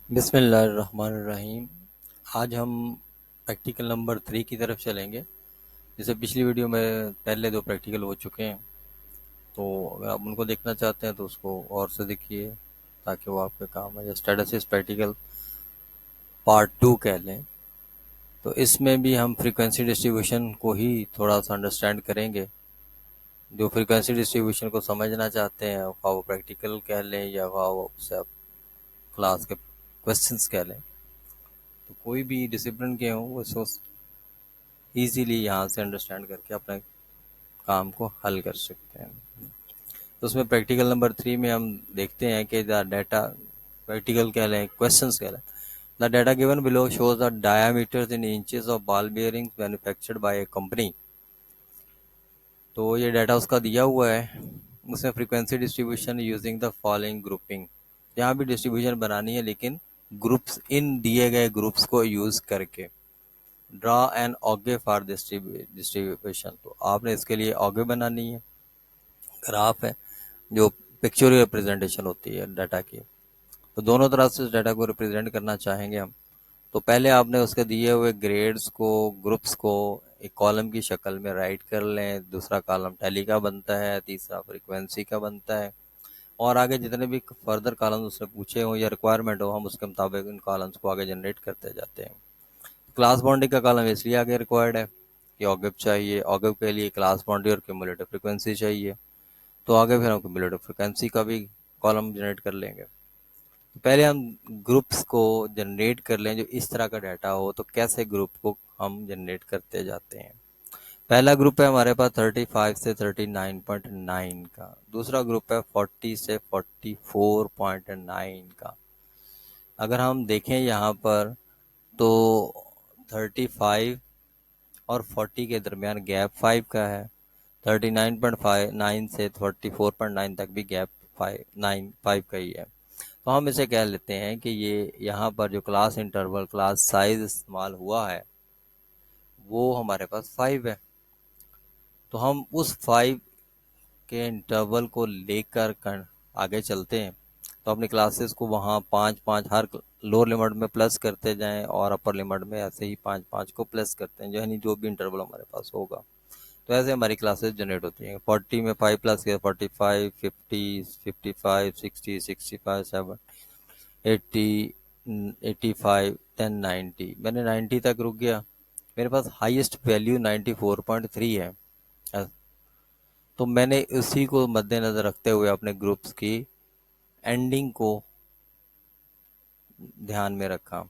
बिस्मिल्लाहिर्रहमानिर्रहीम। आज हम प्रैक्टिकल नंबर 3 की तरफ चलेंगे। जैसे पिछली वीडियो में पहले 2 प्रैक्टिकल हो चुके हैं, तो अगर आप उनको देखना चाहते हैं तो उसको और से देखिए ताकि वो आपके काम आए। स्टैटिस्टिक्स प्रैक्टिकल पार्ट 2 कह लें, तो इसमें भी हम फ्रीक्वेंसी डिस्ट्रीब्यूशन को ही थोड़ा सा अंडरस्टैंड करेंगे। जो फ्रीक्वेंसी डिस्ट्रीब्यूशन को समझना चाहते हैं, वो प्रैक्टिकल कह लें या वो उससे आप क्लास के क्वेश्चंस कह लें, तो कोई भी डिसिप्लिन के हों वो इसको इजीली यहाँ से अंडरस्टैंड करके अपने काम को हल कर सकते हैं। तो उसमें प्रैक्टिकल नंबर 3 में हम देखते हैं कि द डाटा, प्रैक्टिकल कह लें क्वेश्चंस कह लें, the data given below shows the diameters in inches of ball bearings manufactured by A company. तो ये डाटा उसका दिया हुआ है, उसमें frequency distribution using the following grouping. यहाँ भी डिस्ट्रीब्यूशन बनानी है लेकिन ग्रुप्स, इन दिए गए ग्रुप्स को यूज करके। ड्रा एन ऑगे फॉर डिस्ट्रीब्यूशन, तो आपने इसके लिए ऑगे बनानी है। ग्राफ है जो पिक्चोरियल रिप्रेजेंटेशन होती है डाटा की, तो दोनों तरह से इस डाटा को रिप्रेजेंट करना चाहेंगे हम। तो पहले आपने उसके दिए हुए ग्रेड्स को, ग्रुप्स को एक कॉलम की शक्ल में राइट कर लें। दूसरा कॉलम टैली का बनता है, तीसरा फ्रीक्वेंसी का बनता है, और आगे जितने भी फर्दर कॉलम्स उसने पूछे हो या रिक्वायरमेंट हो, हम उसके मुताबिक इन कॉलम्स को आगे जनरेट करते जाते हैं। क्लास बाउंड्री का कॉलम इसलिए आगे रिक्वायर्ड है कि ऑगिव चाहिए, ऑगिव के लिए क्लास बाउंड्री और क्यूमुलेटिव फ्रीक्वेंसी चाहिए, तो आगे फिर हम क्यूमुलेटिव फ्रीक्वेंसी का भी कॉलम जनरेट कर लेंगे। तो पहले हम ग्रुप्स को जनरेट कर लें। जो इस तरह का डाटा हो तो कैसे ग्रुप को हम जनरेट करते जाते हैं। पहला ग्रुप है हमारे पास 35 से 39.9 का, दूसरा ग्रुप है 40 से 44.9 का। अगर हम देखें यहाँ पर तो 35 और 40 के दरमियान गैप 5 का है। 39.9 से 44.9 तक भी गैप 5 का ही है। तो हम इसे कह लेते हैं कि ये यहाँ पर जो क्लास इंटरवल, क्लास साइज इस्तेमाल हुआ है वो हमारे पास 5 है। तो हम उस 5 के इंटरवल को लेकर आगे चलते हैं। तो अपनी क्लासेस को वहाँ 5-5 हर लोअर लिमिट में प्लस करते जाएं और अपर लिमिट में ऐसे ही 5-5 को प्लस करते हैं, यानी जो भी इंटरवल हमारे पास होगा। तो ऐसे हमारी क्लासेस जनरेट होती हैं। 40 में 5 प्लस किया 45, 50, 55, 60, 65, 7, 80, 85, 10, 90। मैंने 90 तक रुक गया, मेरे पास हाईएस्ट वैल्यू 94.3 है। तो मैंने उसी को मद्देनजर रखते हुए अपने ग्रुप्स की एंडिंग को ध्यान में रखा।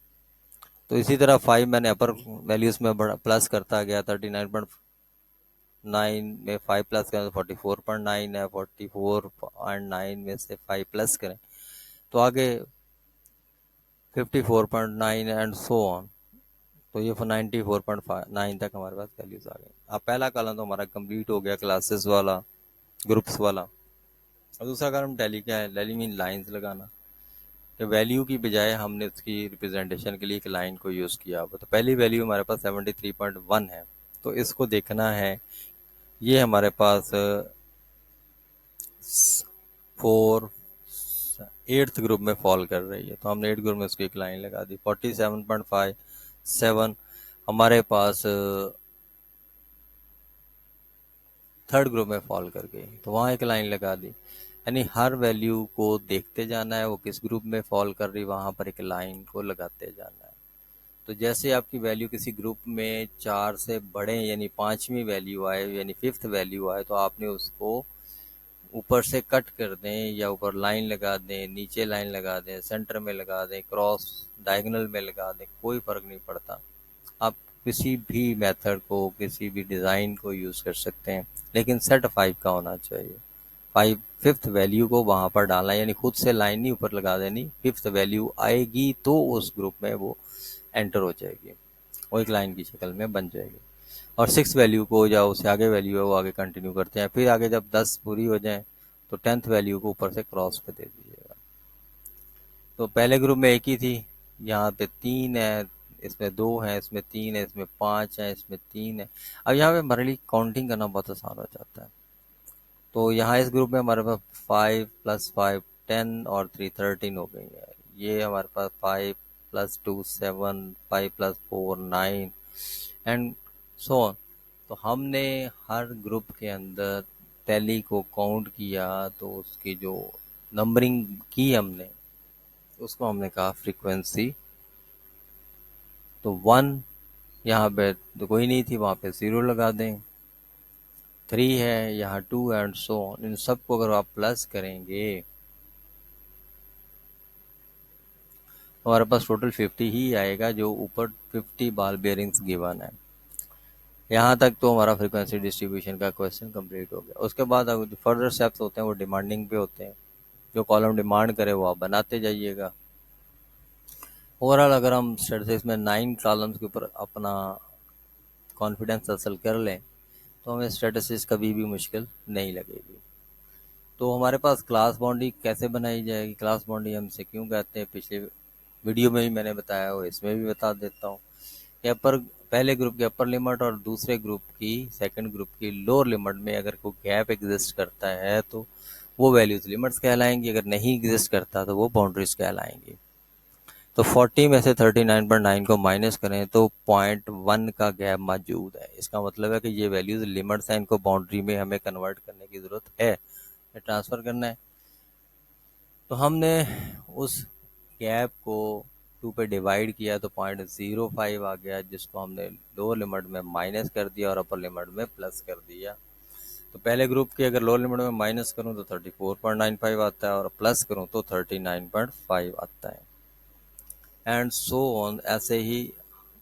तो इसी तरह 5 मैंने अपर वैल्यूज में प्लस करता गया। 39.9 में 5 प्लस करें तो 44.9 है, 44.9 में से 5 प्लस करें तो आगे 54.9 एंड सो ऑन। तो ये 94.9 तक हमारे पास वैल्यूज आ गई। अब पहला कॉलम तो हमारा कंप्लीट हो गया, क्लासेस वाला, ग्रुप्स वाला। और दूसरा कॉलम टैली का है। टैली मीन लाइंस लगाना, कि वैल्यू की बजाय हमने उसकी रिप्रेजेंटेशन के लिए एक लाइन को यूज़ किया। तो पहली वैल्यू हमारे पास 73.1 है, तो इसको देखना है। ये हमारे पास 4 8th ग्रुप में फॉल कर रही है, तो हमने 8th ग्रुप में उसकी एक लाइन लगा दी। 47.57 हमारे पास 3rd ग्रुप में फॉल कर गई, तो वहाँ एक लाइन लगा दी। यानी हर वैल्यू को देखते जाना है वो किस ग्रुप में फॉल कर रही, वहाँ पर एक लाइन को लगाते जाना है। तो जैसे आपकी वैल्यू किसी ग्रुप में 4 से बढ़े, यानी 5वीं वैल्यू आए, यानी 5th वैल्यू आए, तो आपने उसको ऊपर से कट कर दें या ऊपर लाइन लगा दें, नीचे लाइन लगा दें, सेंटर में लगा दें, क्रॉस डायगोनल में लगा दें, कोई फर्क नहीं पड़ता। आप किसी भी मेथड को, किसी भी डिज़ाइन को यूज़ कर सकते हैं, लेकिन सेट 5 का होना चाहिए। 5th वैल्यू को वहाँ पर डालना, यानी खुद से लाइन नहीं ऊपर लगा देनी। 5th वैल्यू आएगी तो उस ग्रुप में वो एंटर हो जाएगी, वो एक लाइन की शक्ल में बन जाएगी। और 6 वैल्यू को, या उससे आगे वैल्यू है वो आगे कंटिन्यू करते हैं। फिर आगे जब 10 पूरी हो जाए तो 10th वैल्यू को ऊपर से क्रॉस पे दे दीजिएगा। तो पहले ग्रुप में एक ही थी, यहाँ पे 3 है, इसमें 2 है, इसमें 3 है, इसमें 5 है, इसमें 3 है। अब यहाँ पे हमारे लिए काउंटिंग करना बहुत आसान हो जाता है। तो यहाँ इस ग्रुप में हमारे पास 5 + 5 10 और 3 13 हो गई है। ये हमारे पास 5 + 2 7, 5 + 4 9 एंड सो ऑन। तो हमने हर ग्रुप के अंदर टैली को काउंट किया, तो उसकी जो नंबरिंग की हमने, उसको हमने कहा फ्रीक्वेंसी। तो 1 यहाँ पे तो कोई नहीं थी, वहाँ पे 0 लगा दें। 3 है, यहाँ 2 एंड सो ऑन। इन सबको अगर आप प्लस करेंगे तो हमारे पास टोटल 50 ही आएगा, जो ऊपर 50 बॉल बेयरिंग्स गिवन है। यहाँ तक तो हमारा फ्रीक्वेंसी डिस्ट्रीब्यूशन का क्वेश्चन कंप्लीट हो गया। उसके बाद जो फर्दर स्टेप्स होते हैं वो डिमांडिंग पे होते हैं। जो कॉलम डिमांड करे वो आप बनाते जाइएगा। ओवरऑल अगर हम स्टैटिस्टिक्स में 9 कॉलम्स के ऊपर अपना कॉन्फिडेंस हासिल कर लें तो हमें स्टैटिस्टिक्स कभी भी मुश्किल नहीं लगेगी। तो हमारे पास क्लास बाउंड्री कैसे बनाई जाएगी? क्लास बाउंड्री हम इसे क्यों कहते हैं, पिछले वीडियो में भी मैंने बताया हो, इसमें भी बता देता हूँ कि अपर पहले ग्रुप की अपर लिमिट और दूसरे ग्रुप की सेकंड ग्रुप की लोअर लिमिट में अगर कोई गैप एग्जिस्ट करता है तो वो वैल्यूज लिमिट्स कहलाएंगी, अगर नहीं एग्जिस्ट करता तो वो बाउंड्रीज कहलाएंगी। तो 40 में से 39.9 को माइनस करें तो 0.1 का गैप मौजूद है। इसका मतलब है कि ये वैल्यूज लिमिट्स हैं, इनको बाउंड्री में हमें कन्वर्ट करने की ज़रूरत है, ट्रांसफ़र करना है। तो हमने उस गैप को 2 पे डिवाइड किया तो 0.05 आ गया, जिसको हमने लोअर लिमिट में माइनस कर दिया और अपर लिमिट में प्लस कर दिया। तो पहले ग्रुप की अगर लोअर लिमिट में माइनस करूं तो 34.95 आता है और प्लस करूं तो 39.5 आता है एंड सो ऑन। ऐसे ही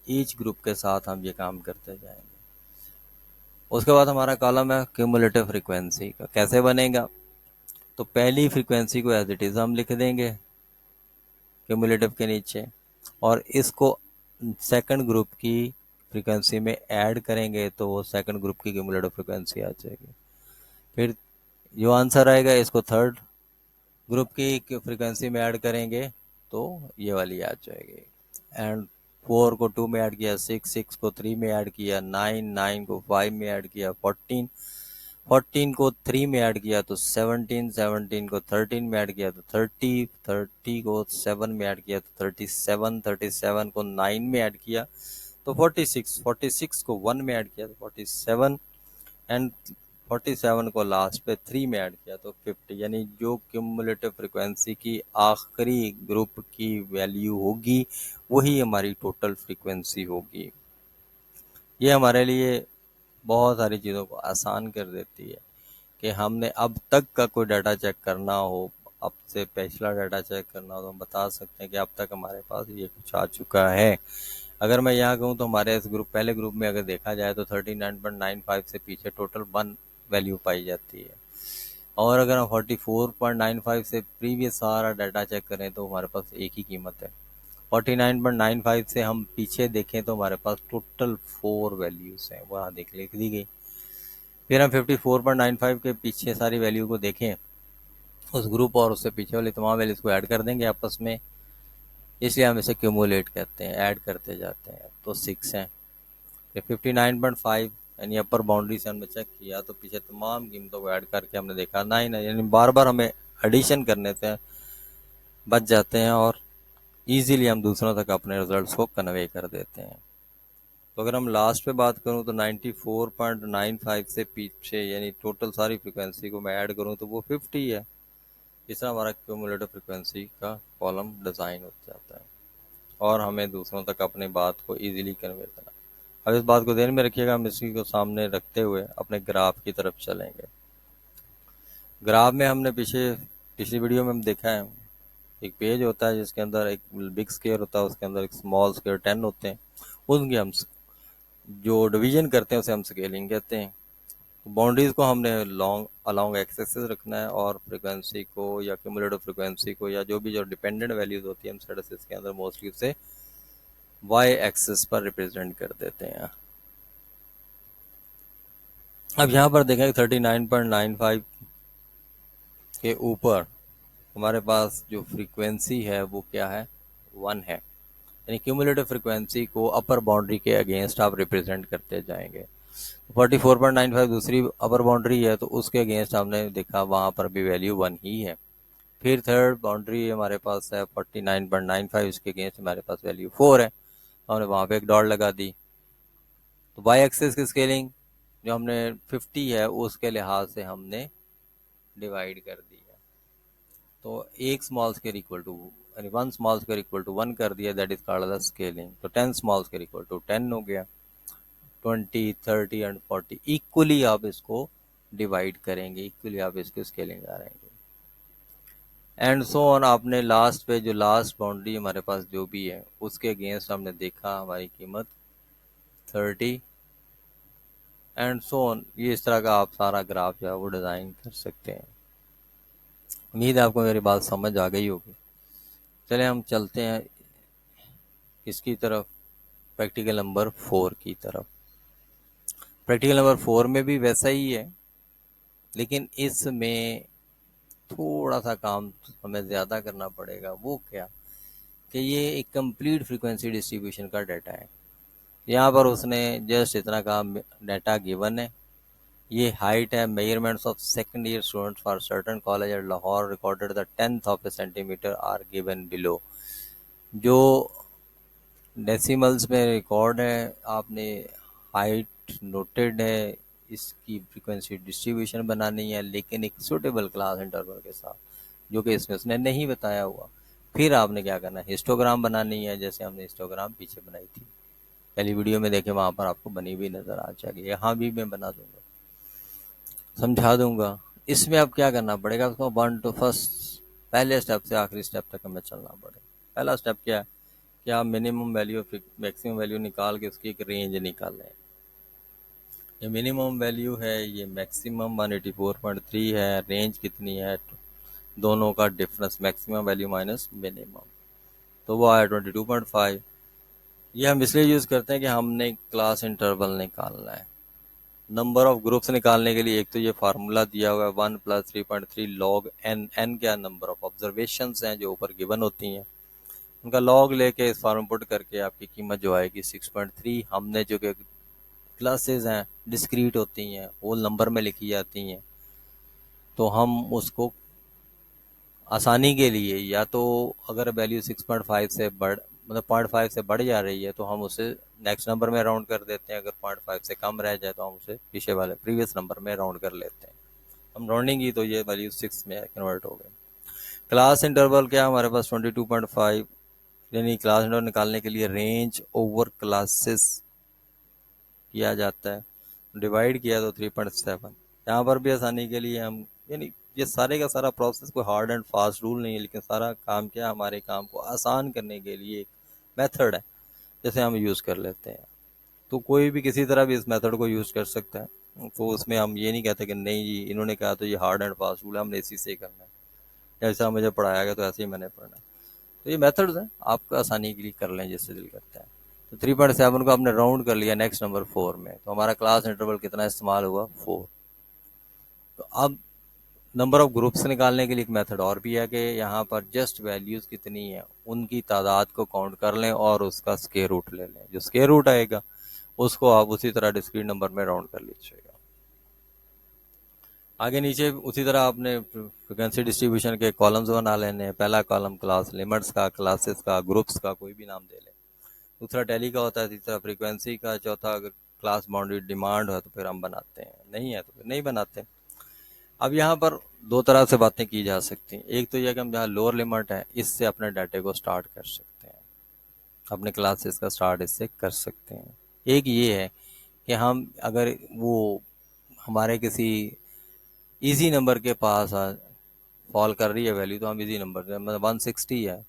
ईच ग्रुप के साथ हम ये काम करते जाएंगे। उसके बाद हमारा कॉलम है क्यूमुलेटिव फ्रीक्वेंसी का। कैसे बनेगा? तो पहली फ्रीक्वेंसी को एज इट इज़ हम लिख देंगे क्यूमुलेटिव के नीचे, और इसको सेकंड ग्रुप की फ्रीक्वेंसी में ऐड करेंगे तो वो सेकंड ग्रुप की क्यूमुलेटिव फ्रीक्वेंसी आ जाएगी। फिर जो आंसर आएगा इसको थर्ड ग्रुप की फ्रीक्वेंसी में ऐड करेंगे तो ये वाली आ जाएगी। एंड 4 को 2 में ऐड किया, 6 को 3 में ऐड किया, 9 को 5 में ऐड किया, 14 को 3 में ऐड किया तो 17 को 13 में ऐड किया तो 30 को 7 में ऐड किया तो 37 को 9 में ऐड किया तो 46 को 1 में ऐड किया तो 47 एंड 47 को लास्ट पे 3 में ऐड किया तो 50। यानी जो क्यूमुलेटिव फ्रीक्वेंसी की आखिरी ग्रुप की वैल्यू होगी वही हमारी टोटल फ्रीक्वेंसी होगी। ये हमारे लिए बहुत सारी चीज़ों को आसान कर देती है कि हमने अब तक का कोई डाटा चेक करना हो, अब से पिछला डाटा चेक करना हो तो हम बता सकते हैं कि अब तक हमारे पास ये कुछ आ चुका है। अगर मैं यहाँ कहूँ तो हमारे इस ग्रुप पहले ग्रुप में अगर देखा जाए तो 39.95 से पीछे टोटल 1 वैल्यू पाई जाती है, और अगर हम 44.95 से प्रीवियस सारा डाटा चेक करें तो हमारे पास एक ही कीमत है। 49.95 से हम पीछे देखें तो हमारे पास टोटल 4 वैल्यूज़ हैं, वहाँ लिख दी गई। फिर हम 54.95 के पीछे सारी वैल्यू को देखें, उस ग्रुप और उससे पीछे वाली तमाम वैल्यूज़ को ऐड कर देंगे आपस में, इसलिए हम इसे क्यूमुलेट कहते हैं, ऐड करते जाते हैं। तो 6 हैं। फिर 59.5 यानी अपर बाउंड्री से हमने चेक किया तो पीछे तमाम कीमतों को ऐड करके हमने देखा 9 है, यानी बार बार हमें एडिशन करने से बच जाते हैं और इजीली हम दूसरों तक अपने रिजल्ट्स को कन्वे कर देते हैं। तो अगर हम लास्ट पे बात करूं तो 94.95 से पीछे यानी टोटल सारी फ्रीक्वेंसी को मैं ऐड करूं तो वो 50 है। इस तरह हमारा क्यूमुलेटिव फ्रीक्वेंसी का कॉलम डिज़ाइन हो जाता है और हमें दूसरों तक अपनी बात को इजीली कन्वे करना। अब इस बात को ध्यान में रखिएगा, हम इसी को सामने रखते हुए अपने ग्राफ की तरफ चलेंगे। ग्राफ में हमने पिछली वीडियो में हम देखा है एक पेज होता है जिसके अंदर एक बिग स्क्वायर होता है, उसके अंदर एक स्मॉल स्क्वायर 10 होते हैं, उनकी हम जो डिवीजन करते हैं उसे हम स्केलिंग कहते हैं। बाउंड्रीज को हमने अलोंग एक्स एक्सिस रखना है और फ्रीक्वेंसी को या क्यूमुलेटिव फ्रीक्वेंसी को या जो भी जो डिपेंडेंट वैल्यूज होती है हम स्टैटिस्टिक्स के अंदर मोस्टली उसे वाई एक्सिस पर रिप्रेजेंट कर देते हैं। अब यहाँ पर देखें 39.95 के ऊपर हमारे पास जो फ्रीक्वेंसी है वो क्या है, 1 है, यानी क्यूमुलेटिव फ्रीक्वेंसी को अपर बाउंड्री के अगेंस्ट आप रिप्रेजेंट करते जाएंगे। 44.95 दूसरी अपर बाउंड्री है तो उसके अगेंस्ट हमने देखा वहाँ पर भी वैल्यू 1 ही है। फिर थर्ड बाउंड्री हमारे पास है 49.95, इसके अगेंस्ट हमारे पास वैल्यू 4 है, तो हमने वहाँ पे एक डॉट लगा दी। तो वाई एक्सिस की स्केलिंग जो हमने 50 है उसके लिहाज से हमने डिवाइड कर दी है। तो एक स्मॉल स्क्वायर इक्वल टू यानी one small square equal to 1 कर दिया, that is called the scaling. तो 10 स्मॉल स्क्वायर इक्वल टू 10 हो गया। 20, 30 एंड 40 इक्वली आप इसको डिवाइड करेंगे, इक्वली आप इसको स्केलिंग करेंगे एंड सो ऑन। आपने लास्ट पे जो लास्ट बाउंड्री हमारे पास जो भी है उसके अगेंस्ट हमने देखा हमारी कीमत 30 एंड सो ऑन। ये इस तरह का आप सारा ग्राफ जो है वो डिज़ाइन कर सकते हैं। उम्मीद है आपको मेरी बात समझ आ गई होगी। चले हम चलते हैं इसकी तरफ, प्रैक्टिकल नंबर 4 की तरफ। प्रैक्टिकल नंबर 4 में भी वैसा ही है, लेकिन इसमें थोड़ा सा काम हमें ज़्यादा करना पड़ेगा। वो क्या कि ये एक कंप्लीट फ्रीक्वेंसी डिस्ट्रीब्यूशन का डाटा है। यहाँ पर उसने जस्ट इतना कहा डाटा गिवन है, ये हाइट है, measurements of second year students for certain college at Lahore recorded the 10th of a centimetre are given below. जो डेसिमल्स में रिकॉर्ड है, आपने हाइट नोटेड है, इसकी फ्रीक्वेंसी डिस्ट्रीब्यूशन बनानी है, लेकिन एक सूटेबल क्लास इंटरवल के साथ, जो कि इसमें उसने नहीं बताया हुआ। फिर आपने क्या करना है, हिस्टोग्राम बनानी है, जैसे हमने हिस्टोग्राम पीछे बनाई थी, पहली वीडियो में देखे, वहाँ पर आपको बनी हुई नज़र आ जाएगी। यहाँ भी मैं बना दूंगा, समझा दूंगा। इसमें अब क्या करना पड़ेगा, उसको 1 to फर्स्ट, पहले स्टेप से आखिरी स्टेप तक हमें चलना पड़ेगा। पहला स्टेप क्या है कि आप मिनिमम वैल्यू मैक्सिमम वैल्यू निकाल के उसकी एक रेंज निकाल लें। ये मिनिमम वैल्यू है, ये मैक्सिमम 184.3 है, रेंज कितनी है, दोनों का difference maximum value minus minimum, तो वो आया 22.5। ये हम इसलिए यूज़ करते हैं कि हमने क्लास इंटरवल निकालना है। नंबर ऑफ ग्रुप्स निकालने के लिए एक तो ये फार्मूला दिया हुआ है 1 + 3.3 log n। n क्या, नंबर ऑफ ऑब्जर्वेशंस हैं जो ऊपर गिवन होती हैं, उनका लॉग लेके इस फार्म पुट करके आपकी कीमत जो आएगी 6.3। हमने जो कि क्लासेस हैं डिस्क्रीट होती हैं, होल नंबर में लिखी जाती हैं, तो हम उसको आसानी के लिए, या तो अगर वैल्यू 6.5 से बढ़ मतलब 0.5 से बढ़ जा रही है तो हम उसे नेक्स्ट नंबर में राउंड कर देते हैं, अगर 0.5 से कम रह जाए तो हम उसे पीछे वाले प्रीवियस नंबर में राउंड कर लेते हैं। हम राउंडिंग की तो ये वैल्यू 6 में कन्वर्ट हो गई। क्लास इंटरवल क्या हमारे पास 22.5, यानी क्लास इंटरवल निकालने के लिए रेंज ओवर क्लासेस किया जाता है, डिवाइड किया तो 3.7। यहाँ पर भी आसानी के लिए हम, यानी ये सारे का सारा प्रोसेस कोई हार्ड एंड फास्ट रूल नहीं है, लेकिन सारा काम क्या, हमारे काम को आसान करने के लिए एक मेथड है, जैसे हम यूज़ कर लेते हैं। तो कोई भी किसी तरह भी इस मेथड को यूज़ कर सकता है, तो उसमें हम ये नहीं कहते कि नहीं जी इन्होंने कहा तो ये हार्ड एंड फास्ट रूल है, हमने इसी से ही करना है, जैसा मुझे पढ़ाया गया तो ऐसे ही मैंने पढ़ना है। तो ये मेथड्स हैं, आपको आसानी के लिए कर लें जिससे दिल करता है। तो 3.7 को आपने राउंड कर लिया नेक्स्ट नंबर 4 में, तो हमारा क्लास इंटरवल कितना इस्तेमाल हुआ, 4। तो अब नंबर ऑफ ग्रुप्स निकालने के लिए एक मेथड और भी है कि यहाँ पर जस्ट वैल्यूज़ कितनी है उनकी तादाद को काउंट कर लें और उसका स्क्वायर रूट ले लें। जो स्क्वायर रूट आएगा उसको आप उसी तरह डिस्क्रीट नंबर में राउंड कर लीजिएगा। आगे नीचे उसी तरह आपने फ्रिक्वेंसी डिस्ट्रीब्यूशन के कॉलम्स बना लेने हैं। पहला कॉलम क्लास लिमिट्स का, क्लासेस का, ग्रुप्स का, कोई भी नाम दे लें। दूसरा टैली का होता है, तीसरा फ्रीक्वेंसी का, चौथा अगर क्लास बाउंड्री डिमांड है तो फिर हम बनाते हैं, नहीं है तो फिर नहीं बनाते। अब यहाँ पर दो तरह से बातें की जा सकती हैं। एक तो यह कि हम जहाँ लोअर लिमिट है इससे अपने डाटे को स्टार्ट कर सकते हैं, अपने क्लासेस का स्टार्ट इससे कर सकते हैं। एक ये है कि हम अगर वो हमारे किसी इजी नंबर के पास फॉल कर रही है वैल्यू, तो हम इजी नंबर मतलब 160 है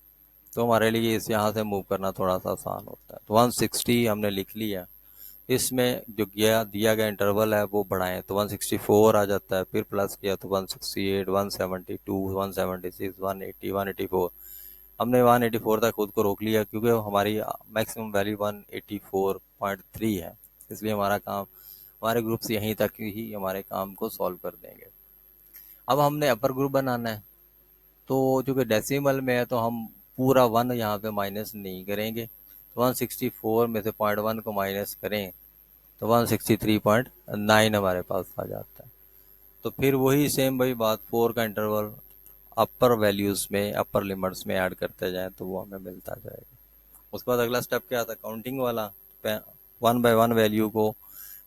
तो हमारे लिए इस यहाँ से मूव करना थोड़ा सा आसान होता है। तो 160 हमने लिख लिया, इसमें जो दिया गया इंटरवल है वो बढ़ाएं तो 164 आ जाता है, फिर प्लस किया तो 168, 172, 176, 180, 184। हमने 184 तक खुद को रोक लिया क्योंकि हमारी मैक्सिमम वैल्यू 184.3 है, इसलिए हमारा काम, हमारे ग्रुप्स यहीं तक ही हमारे काम को सॉल्व कर देंगे। अब हमने अपर ग्रुप बनाना है, तो चूँकि डेसिमल में है तो हम पूरा 1 यहाँ पे माइनस नहीं करेंगे, तो 164 में से 0.1 को माइनस करें तो 163.9 हमारे पास आ जाता है। तो फिर वही सेम वही बात, 4 का इंटरवल अपर वैल्यूज़ में, अपर लिमिट्स में ऐड करते जाएं तो वो हमें मिलता जाएगा। उसके बाद अगला स्टेप क्या था, काउंटिंग वाला। वन बाय वन वैल्यू को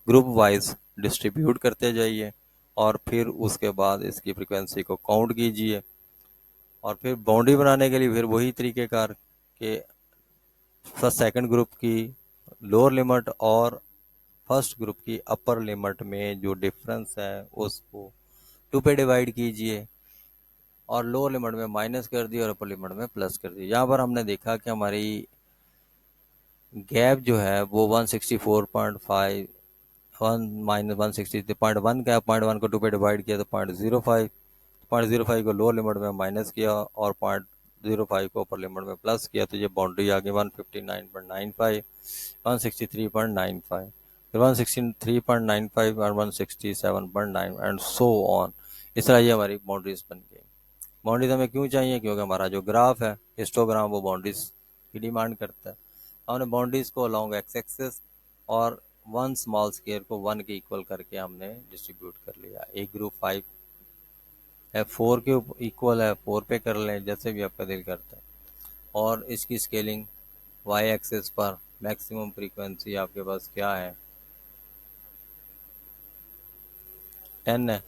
ग्रुप वाइज डिस्ट्रीब्यूट करते जाइए और फिर उसके बाद इसकी फ्रीक्वेंसी को काउंट कीजिए। और फिर बाउंड्री बनाने के लिए फिर वही तरीक़ेकार कि फर्स्ट सेकंड ग्रुप की लोअर लिमिट और फर्स्ट ग्रुप की अपर लिमिट में जो डिफरेंस है उसको 2 पे डिवाइड कीजिए और लोअर लिमिट में माइनस कर दिया और अपर लिमिट में प्लस कर दिया। यहाँ पर हमने देखा कि हमारी गैप जो है वो 164.5 वन माइनस 163.1 का, 0.1 को 2 पे डिवाइड किया तो 0.05, 0.05 को लोअर लिमिट में माइनस किया और 0.05 को अपर लिमिट में प्लस किया तो ये बाउंड्री आ गई 159.95, 163.95, फिर 163.95 और 167.9 एंड सो ऑन। इस तरह ये हमारी बाउंड्रीज बन गई। बाउंड्रीज हमें क्यों चाहिए? क्योंकि हमारा जो ग्राफ है, हिस्टोग्राम, वो बाउंड्रीज की डिमांड करता है। हमने बाउंड्रीज को अलॉन्ग एक्स एक्सेस और वन स्मॉल स्केयर को वन के इक्वल करके हमने डिस्ट्रीब्यूट कर लिया। एक ग्रुप 5 है, 4 के इक्वल है, 4 पे कर लें, जैसे भी आपका दिल करता है। और इसकी स्केलिंग वाई एक्सेस पर मैक्सिमम फ्रीक्वेंसी आपके पास क्या है, 10 है।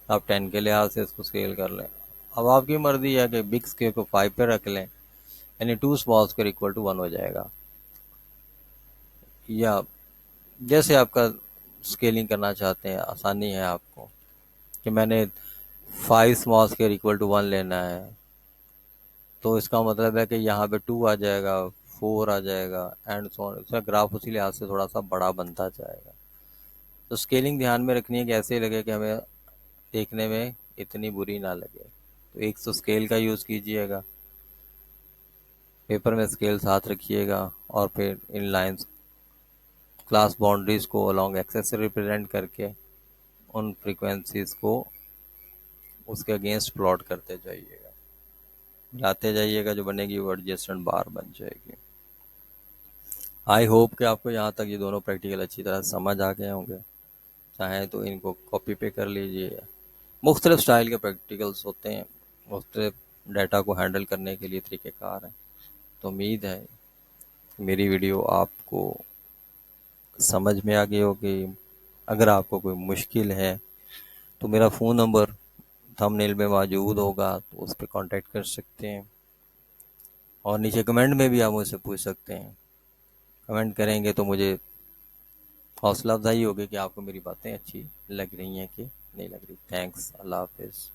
आप 10 के लिहाज से इसको स्केल कर लें। अब आपकी मर्जी है कि बिग स्केयर को 5 पे रख लें, यानी 2 स्मॉल स्केयर इक्वल टू 1 हो जाएगा। या जैसे आपका स्केलिंग करना चाहते हैं, आसानी है आपको कि मैंने 5 स्मॉल स्केयर इक्वल टू 1 लेना है, तो इसका मतलब है कि यहाँ पे 2 आ जाएगा, 4 आ जाएगा एंड सो ऑन। इसका ग्राफ उसी लिहाज से थोड़ा सा बड़ा बनता जाएगा। तो स्केलिंग ध्यान में रखनी है कि ऐसे लगे कि हमें देखने में इतनी बुरी ना लगे। तो एक तो स्केल का यूज़ कीजिएगा, पेपर में स्केल साथ रखिएगा और फिर इन लाइंस क्लास बाउंड्रीज को अलॉन्ग एक्सेस से रिप्रेजेंट करके उन फ्रीक्वेंसीज को उसके अगेंस्ट प्लॉट करते जाइएगा, मिलाते जाइएगा, जो बनेगी वो एडजेसेंट बार बन जाएगी। आई होप कि आपको यहाँ तक ये दोनों प्रैक्टिकल अच्छी तरह समझ आ गए होंगे। चाहें तो इनको कॉपी पे कर लीजिए। मुख्तलिफ स्टाइल के प्रैक्टिकल्स होते हैं, मुख्तलिफ डाटा को हैंडल करने के लिए तरीक़ेकार हैं। तो उम्मीद है मेरी वीडियो आपको समझ में आ गई होगी। अगर आपको कोई मुश्किल है तो मेरा फ़ोन नंबर थंबनेल में मौजूद होगा, तो उस पर कांटेक्ट कर सकते हैं और नीचे कमेंट में भी आप मुझसे पूछ सकते हैं। कमेंट करेंगे तो मुझे हौसला अफजाई होगी कि आपको मेरी बातें अच्छी लग रही हैं कि नहीं लग रही। थैंक्स। अल्लाह हाफिज़।